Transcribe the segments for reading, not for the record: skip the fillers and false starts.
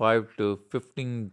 5 to 15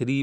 3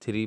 3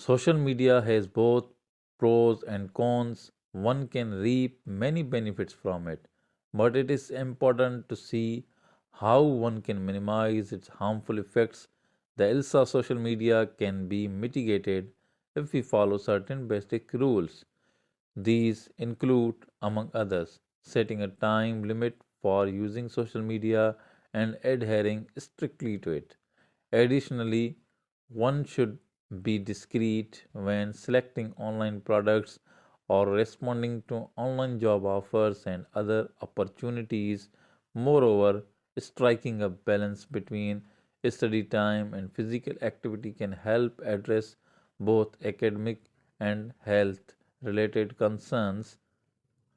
Social media has both pros and cons. One can reap many benefits from it, but it is important to see how one can minimize its harmful effects. The ills of social media can be mitigated if we follow certain basic rules. These include, among others, setting a time limit for using social media and adhering strictly to it. Additionally, one should be discreet when selecting online products or responding to online job offers and other opportunities. Moreover, striking a balance between study time and physical activity can help address both academic and health related concerns۔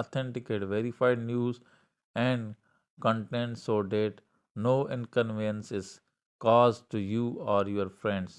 authentic and verified news and content so that no inconvenience is caused to you or your friends۔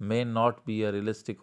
may not be a realistic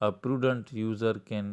a prudent user can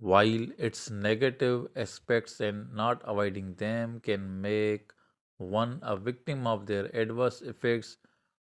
while its negative aspects and not avoiding them can make one a victim of their adverse effects.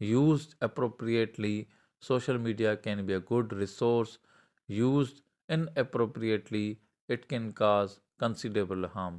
used appropriately, social media can be a good resource. used inappropriately, it can cause considerable harm.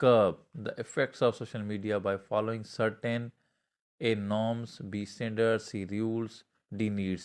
curb the effects of social media by following certain A norms, B standards, C rules, D needs.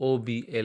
OBLIGATORY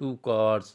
2 cars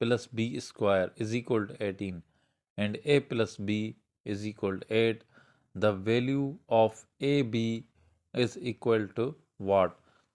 plus b square is equal to 18 and a plus b is equal to 8, the value of ab is equal to what?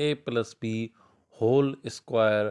a plus b whole square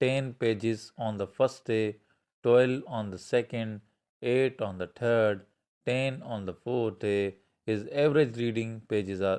10 pages on the first day, 12 on the second, 8 on the third, 10 on the fourth day. His average reading pages are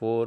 4،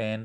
10.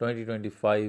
2025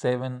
7.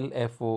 LFO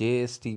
JST